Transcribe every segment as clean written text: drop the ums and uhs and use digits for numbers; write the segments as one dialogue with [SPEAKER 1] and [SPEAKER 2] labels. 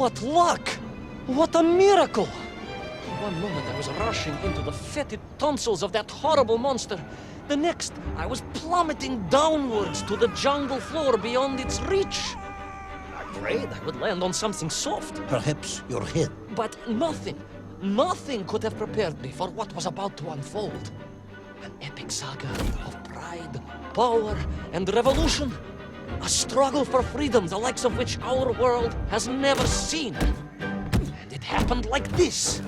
[SPEAKER 1] What luck! What a miracle! One moment I was rushing into the fetid tonsils of that horrible monster. The next, I was plummeting downwards to the jungle floor beyond its reach. I prayed I would land on something soft.
[SPEAKER 2] Perhaps your head.
[SPEAKER 1] But nothing could have prepared me for what was about to unfold. An epic saga of pride, power, and revolution. A struggle for freedom the likes of which our world has never seen. And it happened like this.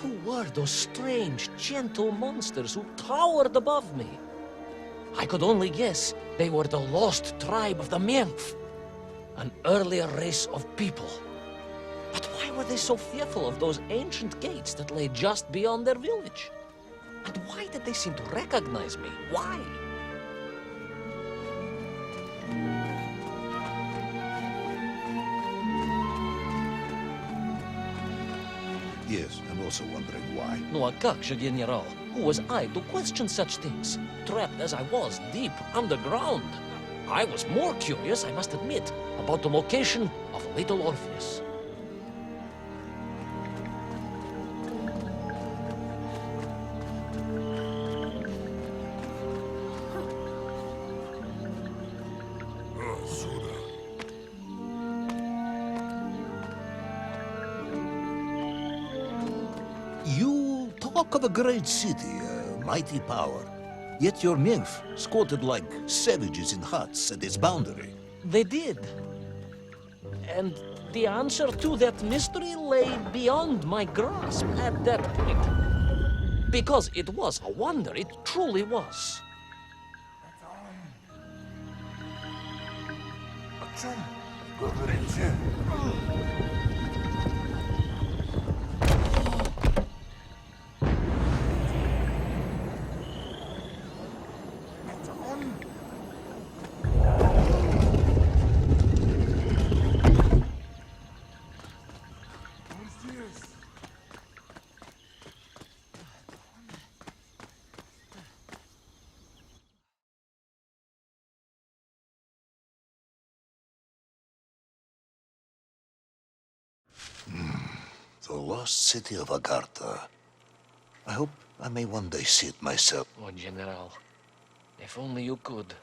[SPEAKER 1] Who were those strange, gentle monsters who towered above me? I could only guess they were the lost tribe of the Menk, an earlier race of people. But why were they so fearful of those ancient gates that lay just beyond their village? And why did they seem to recognize me? Why?
[SPEAKER 2] Yes, I'm also wondering why.
[SPEAKER 1] No, a как же, General. Who was I to question such things? Trapped as I was deep underground. I was more curious, I must admit, about the location of little Orpheus.
[SPEAKER 2] You talk of a great city, a mighty power. Yet your nymph squatted like savages in huts at its boundary.
[SPEAKER 1] They did. And the answer to that mystery lay beyond my grasp at that point. Because it was a wonder, it truly was.
[SPEAKER 2] The lost city of Agartha. I hope I may one day see it myself.
[SPEAKER 1] Oh, General, if only you could.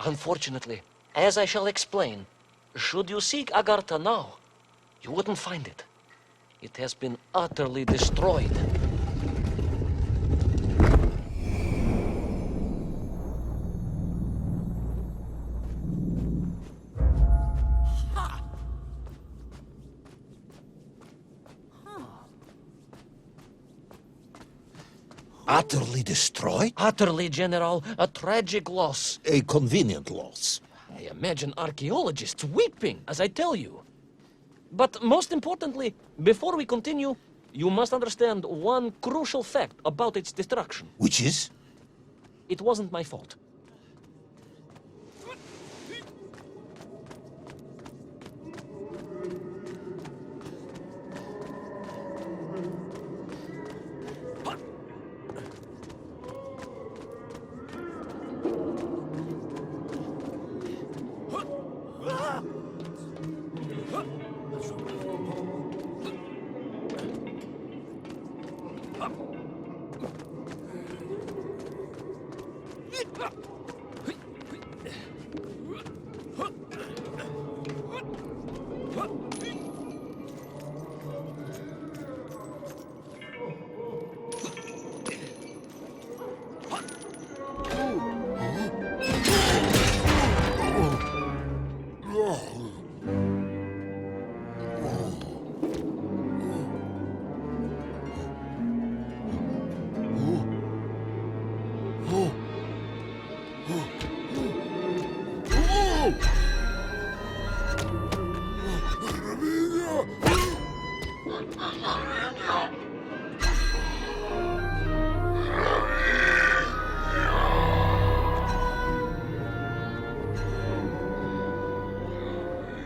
[SPEAKER 1] Unfortunately, as I shall explain, should you seek Agartha now, you wouldn't find it. It has been utterly destroyed.
[SPEAKER 2] Utterly destroyed?
[SPEAKER 1] Utterly, General, a tragic loss.
[SPEAKER 2] A convenient loss.
[SPEAKER 1] I imagine archaeologists weeping as I tell you. But most importantly, before we continue, you must understand one crucial fact about its destruction.
[SPEAKER 2] Which is?
[SPEAKER 1] It wasn't my fault.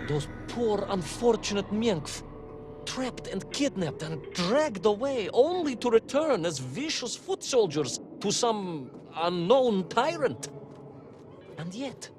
[SPEAKER 1] Those poor, unfortunate Menk, trapped and kidnapped and dragged away, only to return as vicious foot soldiers to some unknown tyrant. And yet,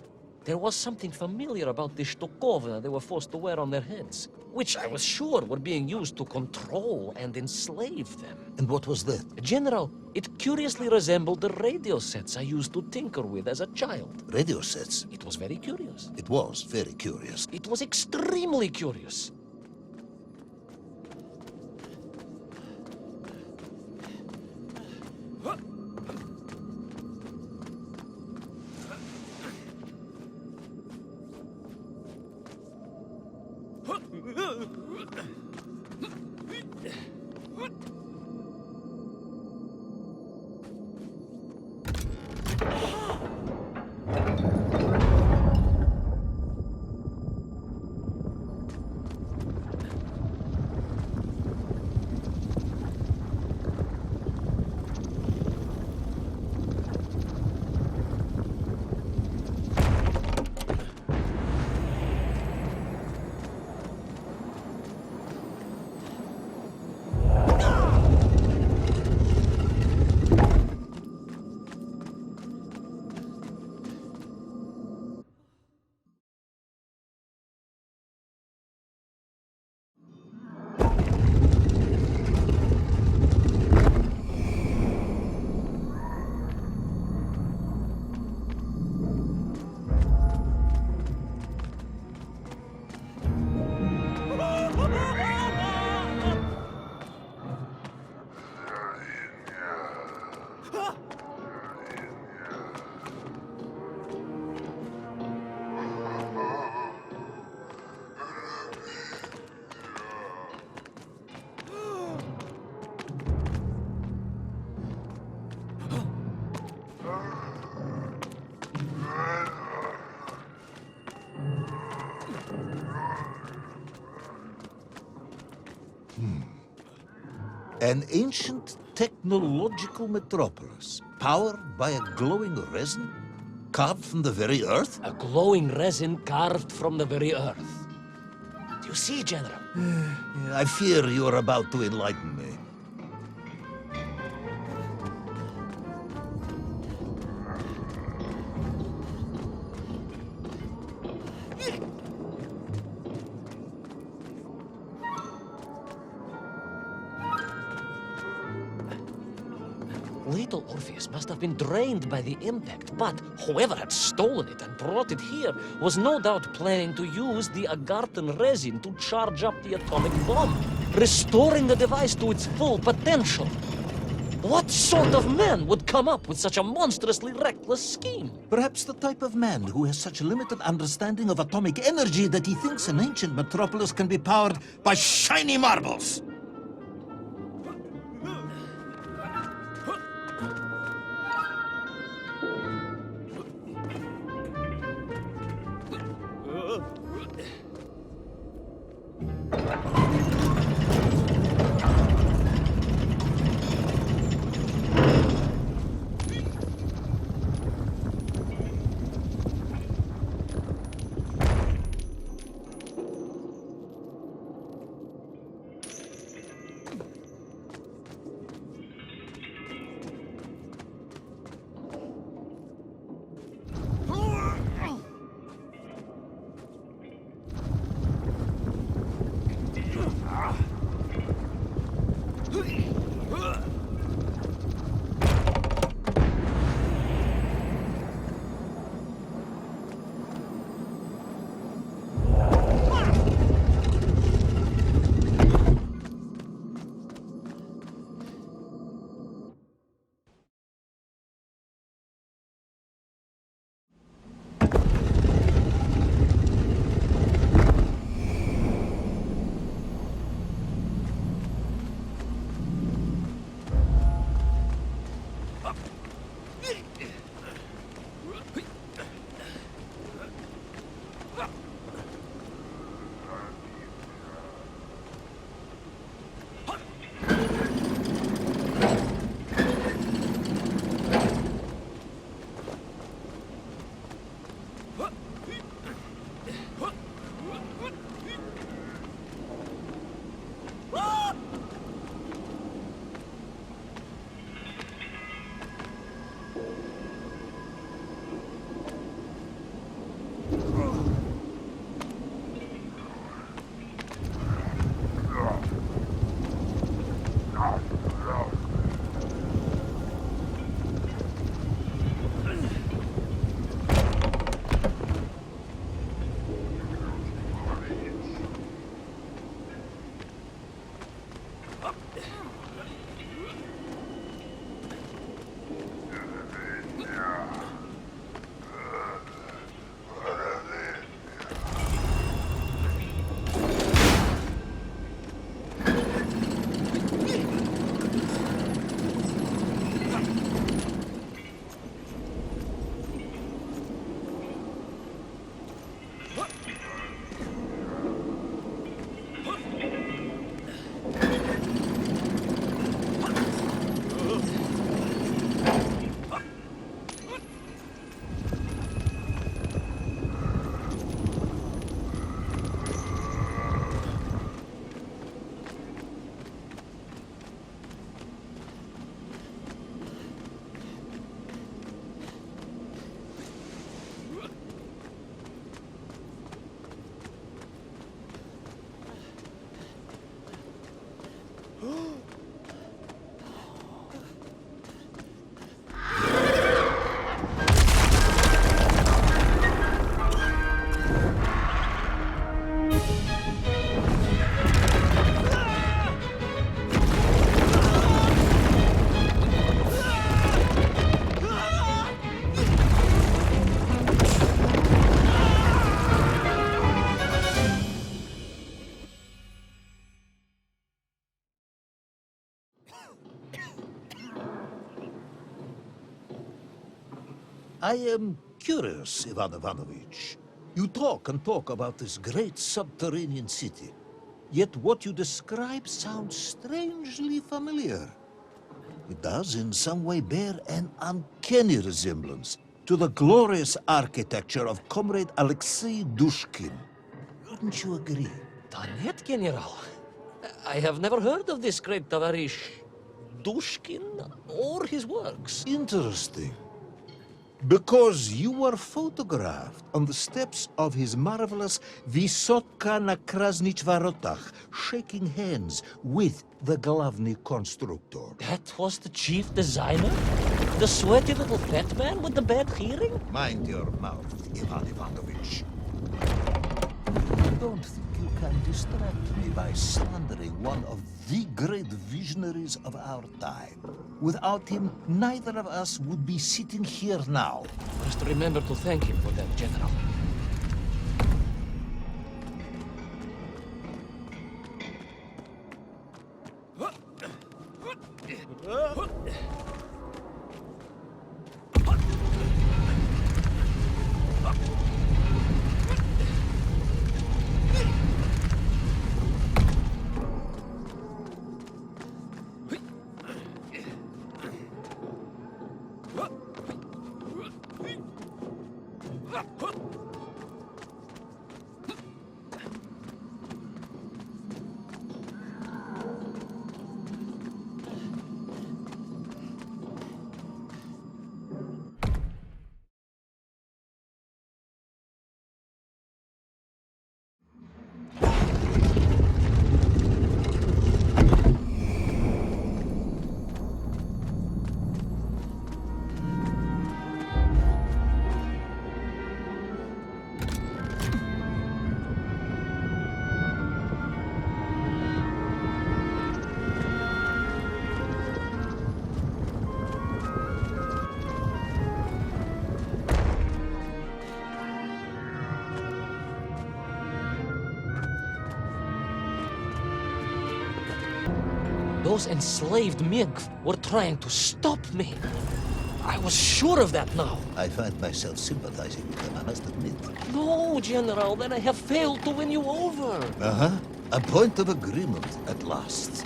[SPEAKER 1] there was something familiar about the Shtukovna they were forced to wear on their heads, which I was sure were being used to control and enslave them.
[SPEAKER 2] And what was that?
[SPEAKER 1] General, it curiously resembled the radio sets I used to tinker with as a child.
[SPEAKER 2] Radio sets.
[SPEAKER 1] It was very curious.
[SPEAKER 2] It was very curious.
[SPEAKER 1] It was extremely curious.
[SPEAKER 2] An ancient technological metropolis, powered by a glowing resin, carved from the very earth?
[SPEAKER 1] A glowing resin carved from the very earth. Do you see, General?
[SPEAKER 2] I fear you are about to enlighten me.
[SPEAKER 1] Little Orpheus must have been drained by the impact, but whoever had stolen it and brought it here was no doubt planning to use the Agarthan resin to charge up the atomic bomb, restoring the device to its full potential. What sort of man would come up with such a monstrously reckless scheme?
[SPEAKER 2] Perhaps the type of man who has such limited understanding of atomic energy that he thinks an ancient metropolis can be powered by shiny marbles. I am curious, Ivan Ivanovich. You talk and talk about this great subterranean city. Yet what you describe sounds strangely familiar. It does in some way bear an uncanny resemblance to the glorious architecture of Comrade Alexei Dushkin. Wouldn't you agree?
[SPEAKER 1] Donnet, General. I have never heard of this great Tavarish Dushkin or his works.
[SPEAKER 2] Interesting. Because you were photographed on the steps of his marvelous Vysotka na Krasnich Varotach, shaking hands with the Glavny Constructor.
[SPEAKER 1] That was the chief designer? The sweaty little fat man with the bad hearing?
[SPEAKER 2] Mind your mouth, Ivan Ivanovich. Don't think you can distract me by slandering one of the great visionaries of our time. Without him, neither of us would be sitting here now.
[SPEAKER 1] Must remember to thank him for that, General. Those enslaved Menk were trying to stop me. I was sure of that now.
[SPEAKER 2] I find myself sympathizing with them, I must admit.
[SPEAKER 1] No, General, then I have failed to win you over.
[SPEAKER 2] Uh-huh. A point of agreement at last.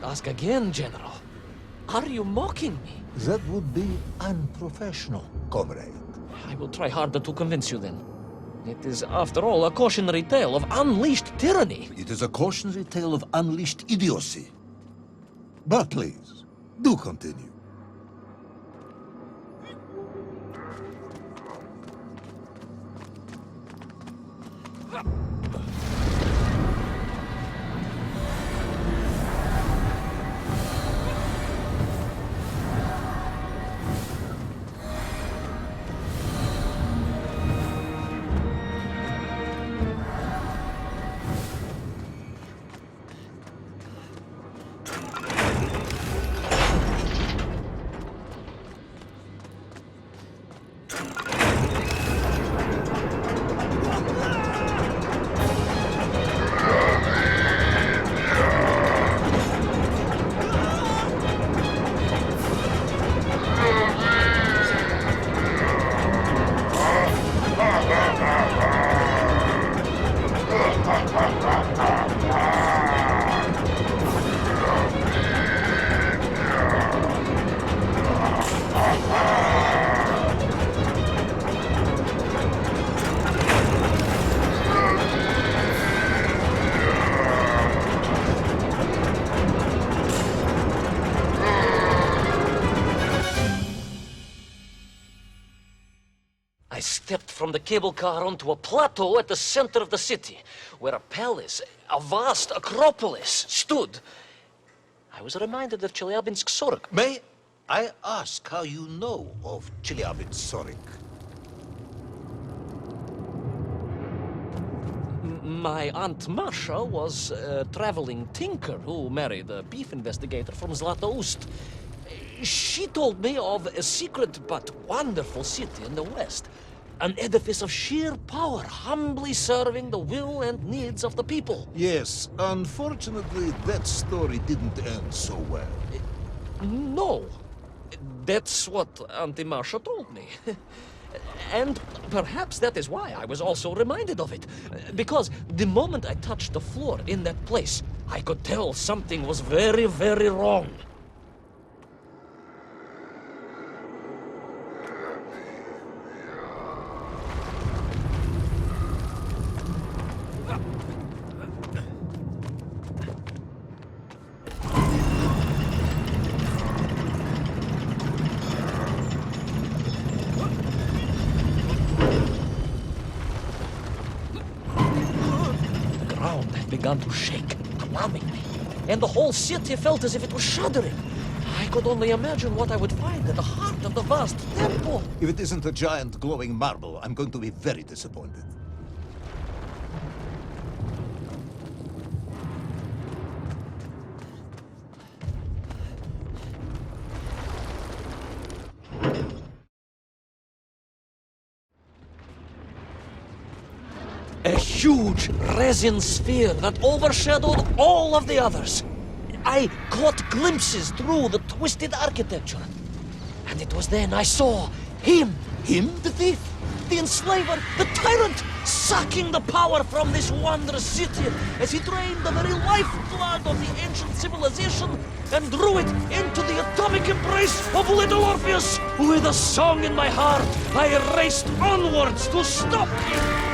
[SPEAKER 1] Ask again, General. Are you mocking me?
[SPEAKER 2] That would be unprofessional, comrade.
[SPEAKER 1] I will try harder to convince you then. It is, after all, a cautionary tale of unleashed tyranny.
[SPEAKER 2] It is a cautionary tale of unleashed idiocy. But please, do continue.
[SPEAKER 1] I stepped from the cable car onto a plateau at the center of the city, where a palace, a vast acropolis, stood. I was reminded of Chelyabinsk Sorok.
[SPEAKER 2] May I ask how you know of Chelyabinsk Sorok?
[SPEAKER 1] My Aunt Masha was a traveling tinker who married a beef investigator from Zlatoust. She told me of a secret but wonderful city in the west. An edifice of sheer power, humbly serving the will and needs of the people.
[SPEAKER 2] Yes, unfortunately, that story didn't end so well.
[SPEAKER 1] No. That's what Auntie Marcia told me. And perhaps that is why I was also reminded of it. Because the moment I touched the floor in that place, I could tell something was very, very wrong. Began to shake, alarmingly, and the whole city felt as if it was shuddering. I could only imagine what I would find at the heart of the vast temple.
[SPEAKER 2] If it isn't a giant glowing marble, I'm going to be very disappointed.
[SPEAKER 1] A huge resin sphere that overshadowed all of the others. I caught glimpses through the twisted architecture. And it was then I saw him.
[SPEAKER 2] Him, the thief?
[SPEAKER 1] The enslaver, the tyrant, sucking the power from this wondrous city as he drained the very lifeblood of the ancient civilization and drew it into the atomic embrace of little Orpheus. With a song in my heart, I raced onwards to stop him.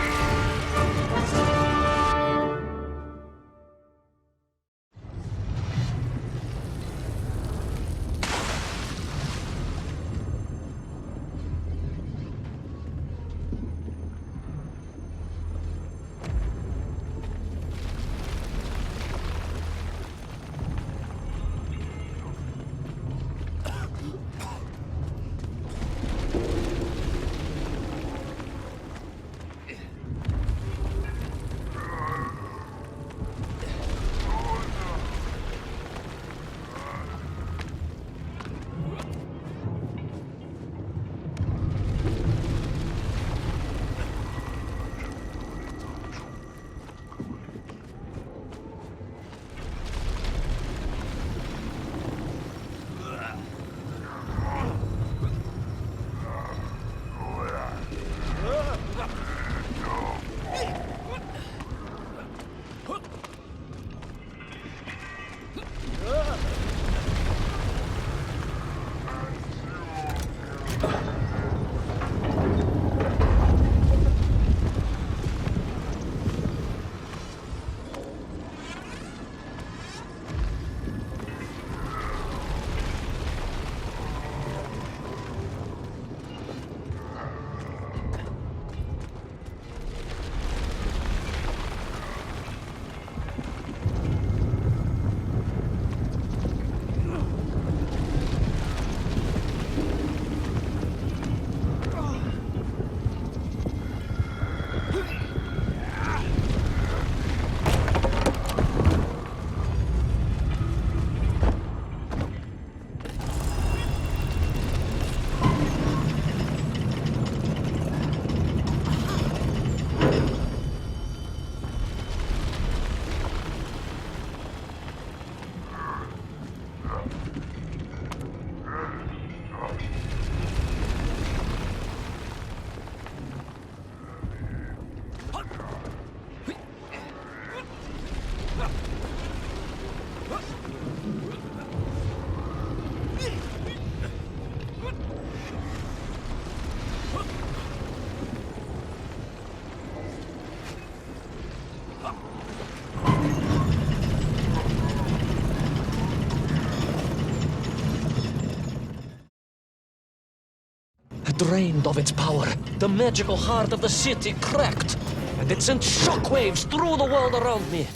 [SPEAKER 1] drained of its power, the magical heart of the city cracked, and it sent shockwaves through the world around me.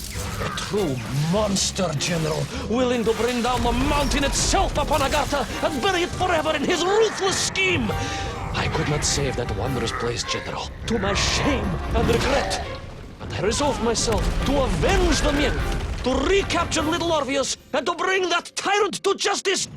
[SPEAKER 1] A true monster general, willing to bring down the mountain itself upon Agartha and bury it forever in his ruthless scheme. I could not save that wondrous place, General, to my shame and regret. But I resolved myself to avenge the Menk, to recapture little Orpheus, and to bring that tyrant to justice.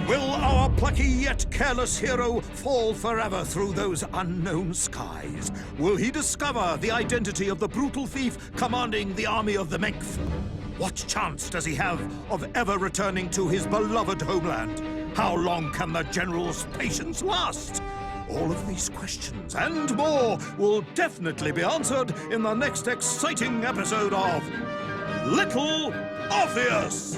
[SPEAKER 3] Will our plucky yet careless hero fall forever through those unknown skies? Will he discover the identity of the brutal thief commanding the army of the Menk? What chance does he have of ever returning to his beloved homeland? How long can the general's patience last? All of these questions and more will definitely be answered in the next exciting episode of Little Orpheus!